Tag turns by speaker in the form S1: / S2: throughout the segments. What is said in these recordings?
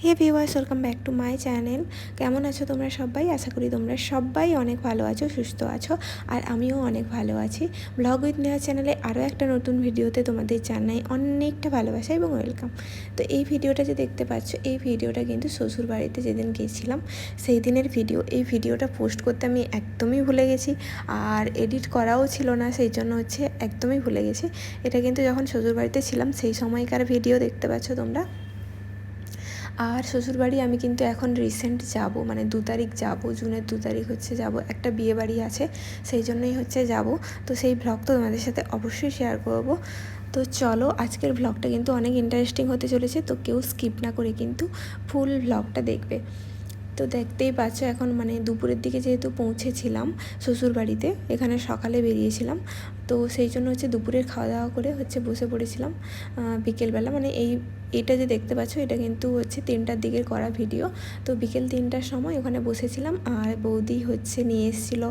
S1: Hey viewers, welcome back to my channel. কেমন আছো তোমরা সবাই? আশা করি তোমরা সবাই অনেক ভালো আছো, সুস্থ আছো, আর আমিও অনেক ভালো আছি। ব্লগ উইথ নেহা চ্যানেলে আরও একটা নতুন ভিডিওতে তোমাদের জানাই অনেকটা ভালোবাসা এবং ওয়েলকাম। তো এই ভিডিওটা যে দেখতে পাচ্ছ, এই ভিডিওটা কিন্তু শ্বশুর বাড়িতে যেদিন গিয়েছিলাম সেই দিনের ভিডিও। এই ভিডিওটা পোস্ট করতে আমি একদমই ভুলে গেছি, আর এডিট করাও ছিল না, সেই জন্য একদমই ভুলে গেছি। এটা কিন্তু যখন শ্বশুর বাড়িতে ছিলাম সেই সময়কার ভিডিও দেখতে পাচ্ছ তোমরা। আর শ্বশুরবাড়ি আমি কিন্তু এখন রিসেন্ট যাব, মানে 2 তারিখ যাব, জুনের 2 তারিখ যাব, একটা বিয়ে বাড়ি আছে, সেই জন্যই যাব। তো সেই ব্লগ তো তোমাদের সাথে অবশ্যই শেয়ার করব। তো চলো, আজকের ব্লগটা কিন্তু অনেক ইন্টারেস্টিং হতে চলেছে, তো কেউ স্কিপ না করে কিন্তু ফুল ব্লগটা দেখবে। তো দেখতেই পাচ্ছ, এখন মানে দুপুরের দিকে যেহেতু পৌঁছেছিলাম শ্বশুরবাড়িতে, এখানে সকালে বেরিয়েছিলাম, তো সেই জন্য দুপুরের খাওয়া দাওয়া করে বসে পড়েছিলাম বিকেলবেলা। মানে এটা যে দেখতে পাচ্ছ, এটা কিন্তু 3টার দিকের করা ভিডিও। তো বিকেল 3টার সময় ওখানে বসেছিলাম, আর বৌদি নিয়ে এসেছিলো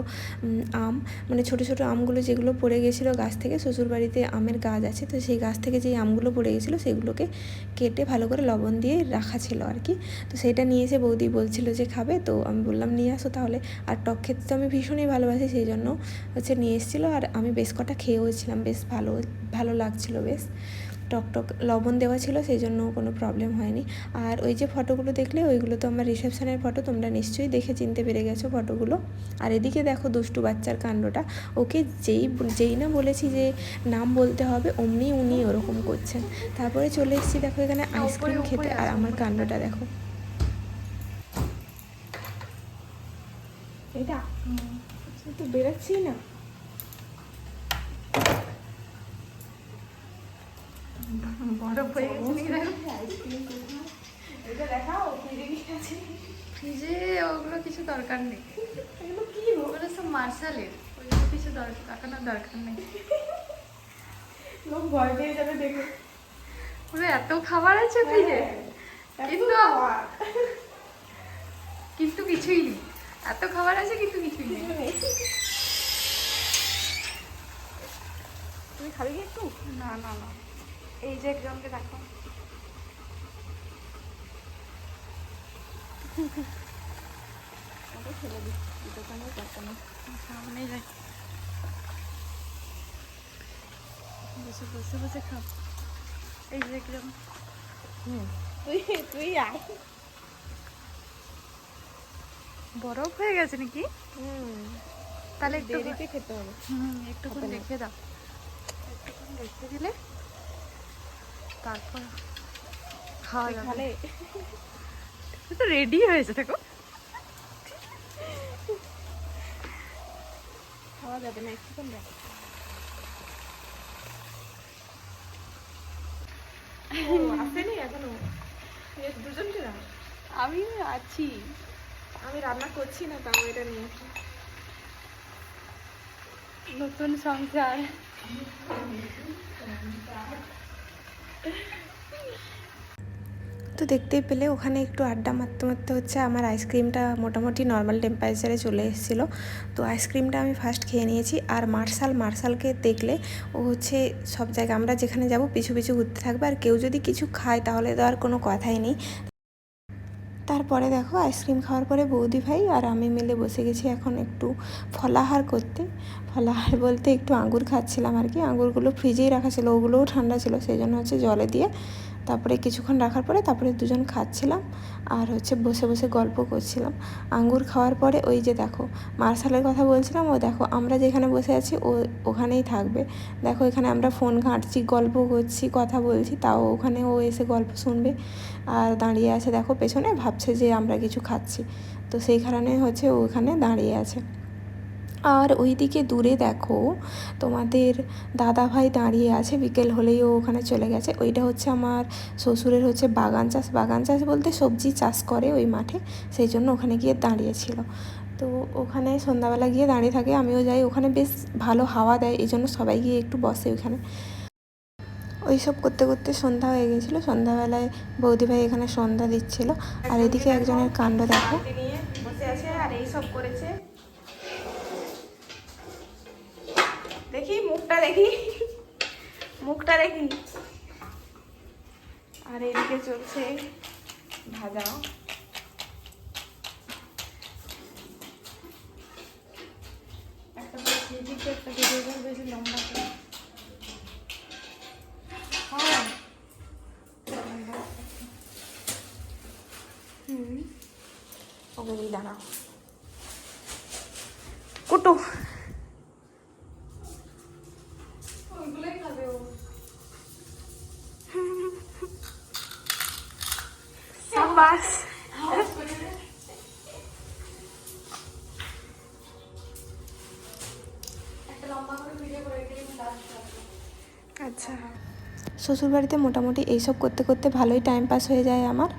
S1: আম, মানে ছোটো ছোটো আমগুলো যেগুলো পড়ে গেছিলো গাছ থেকে। শ্বশুরবাড়িতে আমের গাছ আছে, তো সেই গাছ থেকে যেই আমগুলো পড়ে গেছিলো সেগুলোকে কেটে ভালো করে লবণ দিয়ে রাখা ছিল আর কি। তো সেটা নিয়ে এসে বৌদি বলছিল যে খাবে, তো আমি বললাম নিয়ে আসো তাহলে। আর টক খেতে তো আমি ভীষণই ভালোবাসি, সেই জন্য নিয়ে এসেছিলো, আর আমি বেশ কটা খেয়েওছিলাম, বেশ ভালো ভালো লাগছিলো, বেশ টক লবণ দেওয়া ছিল, সেই জন্য কোনো প্রবলেম হয়নি। আর ওই যে ফটোগুলো দেখলে, ওইগুলো তো আমার রিসেপশনের ফটো, তোমরা নিশ্চয়ই দেখে চিনতে পেরে গেছো ফটোগুলো। আর এদিকে দেখো দুষ্টু বাচ্চার কাণ্ডটা, ওকে যেই না বলেছি যে নাম বলতে হবে, উনি ওরকম করছেন। তারপরে চলে এসেছি দেখো এখানে আইসক্রিম খেতে, আর আমার কাণ্ডটা দেখো এটা তো বেরোচ্ছি না। বরফ হয়ে গেছে, এটা দেখাও ফ্রিজে। ওগুলো কিছু দরকার নেই, এগুলো কি ওগুলো সব মার্শালের, ওইগুলো কিছু রাখানোর দরকার নেই। লোক ভয় পেয়ে যাবে দেখে। ওরে এত খাবার আছে ফ্রিজে, কিন্তু কিছুই নেই। এত খাবার আছে কিন্তু কিছুই নেই। তুমি খাবে কি একটু? না না না, এই যে একজনকে দেখো, ওটা ফেলে দিচ্ছি, দোকানের দরকার নেই, সামনেই যাই, বসে বসে বসে খাও। এই যে একজন, তুই তুই আয়। বরফ হয়ে গেছে নাকি? তাহলে একটু দেরিতে খেতে হবে। একটুক্ষণ রেখে দাও, একটুক্ষণ রেখে দিলে তারপর খাওয়া যাবে। তো রেডি হয়েছে, দেখো খাওয়া যাবে না, একটুক্ষণ দেখো। আসেনি এখনো, দুজনকে দাও। আমি আছি, আমি রান্না করছি না, তাও এটা নিয়ে নতুন সংসার। তো দেখতেই পেলে ওখানে একটু আড্ডা মারতে মারতে আমার আইসক্রিমটা মোটামুটি নর্মাল টেম্পারেচারে চলে এসেছিলো। তো আইসক্রিমটা আমি ফার্স্ট খেয়ে নিয়েছি। আর মার্শালকে দেখলে ও সব জায়গায় আমরা যেখানে যাব পিছু পিছু ঘুরতে থাকবে, আর কেউ যদি কিছু খায় তাহলে তো আর কোনো কথাই নেই। তারপরে দেখো আইসক্রিম খাওয়ার পরে বৌদি ভাই আর আমি মিলে বসে গেছি এখন একটু ফলাহার করতে। ফলাহার বলতে একটু আঙুর খাচ্ছিলাম আর কি। আঙুরগুলো ফ্রিজেই রাখা ছিল, ওগুলোও ঠান্ডা ছিল, সেই জন্য জলে দিয়ে তারপরে কিছুক্ষণ রাখার পরে তারপরে দুজন খাচ্ছিলাম, আর বসে বসে গল্প করছিলাম। আঙ্গুর খাওয়ার পরে ওই যে দেখো মার্শালের কথা বলছিলাম, ও দেখো আমরা যেখানে বসে আছি ও ওখানেই থাকবে। দেখো এখানে আমরা ফোন ঘাঁটছি, গল্প করছি, কথা বলছি, তাও ওখানে ও এসে গল্প শুনবে আর দাঁড়িয়ে আছে দেখো পেছনে, ভাবছে যে আমরা কিছু খাচ্ছি, তো সেই কারণে ও ওখানে দাঁড়িয়ে আছে। আর ওইদিকে দূরে দেখো তোমাদের দাদা ভাই দাঁড়িয়ে আছে, বিকেল হলেই ও ওখানে চলে গেছে। ওইটা আমার শ্বশুরের বাগান চাষ বলতে সবজি চাষ করে ওই মাঠে, সেই জন্য ওখানে গিয়ে দাঁড়িয়েছিল। তো ওখানে সন্ধ্যাবেলা গিয়ে দাঁড়িয়ে থাকে, আমিও যাই, ওখানে বেশ ভালো হাওয়া দেয়, এই জন্য সবাই গিয়ে একটু বসে ওইখানে। ওইসব করতে করতে সন্ধ্যা হয়ে গেছিলো। সন্ধ্যাবেলায় বৌদি ভাই এখানে সন্ধ্যা দিচ্ছিল, আর এদিকে একজনের কাণ্ড দেখো, বসে আছে আর এইসব করেছে। দেখি মুখটা মুখটা দেখি। আর এদিকে চলছে ভাজা। একটা ভিডিও বেশি লম্বা করে। হ্যাঁ ওকে দিয়ে দাঁড়াও কুটু ওইগুলোই খাবে ও। সাবাস একটা লম্বা করে ভিডিও করে দিই। আচ্ছা শ্বশুরবাড়িতে মোটামুটি এইসব করতে করতে ভালোই টাইম পাস হয়ে যায় আমার।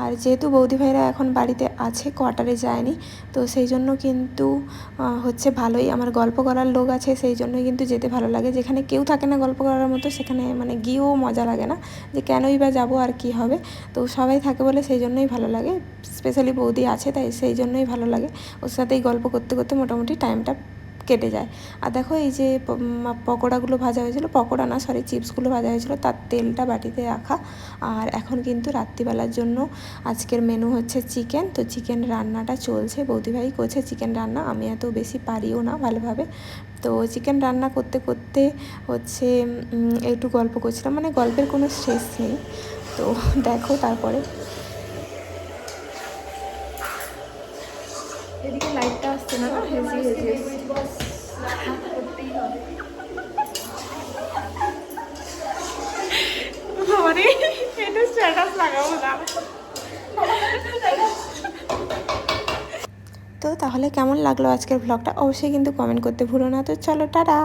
S1: আর যেহেতু বৌদি ভাইরা এখন বাড়িতে আছে, কোয়ার্টারে যায়নি, তো সেই জন্য কিন্তু হচ্ছে ভালোই আমার গল্প করার লোক আছে, সেই জন্যই কিন্তু যেতে ভালো লাগে। যেখানে কেউ থাকে না গল্প করার মতো সেখানে মানে গিয়েও মজা লাগে না, যে কেনই বা যাবো আর কি হবে। তো সবাই থাকে বলে সেই জন্যই ভালো লাগে, স্পেশালি বৌদি আছে তাই সেই জন্যই ভালো লাগে। ওর সাথেই গল্প করতে করতে মোটামুটি টাইমটা কেটে যায়। আর দেখো এই যে পকোড়াগুলো ভাজা হয়েছিল, পকোড়া না সরি চিপসগুলো ভাজা হয়েছিল, তার তেলটা বাটিতে রাখা। আর এখন কিন্তু রাত্রিবেলার জন্য আজকের মেনু হচ্ছে চিকেন। তো চিকেন রান্নাটা চলছে, বৌদিভাই করছে চিকেন রান্না, আমি এত বেশি পারিও না ভালোভাবে। তো চিকেন রান্না করতে করতে হচ্ছে একটু গল্প করছিলাম, মানে গল্পের কোনো শেষ নেই। তো দেখো তারপরে এদিকে লাইটটা আসছে না, হেজি হেজি এটা স্ট্যাটাস লাগাবো না। তো তাহলে কেমন লাগলো আজকের ব্লগটা অবশ্যই কিন্তু কমেন্ট করতে ভুলো না। তো চলো টাটা।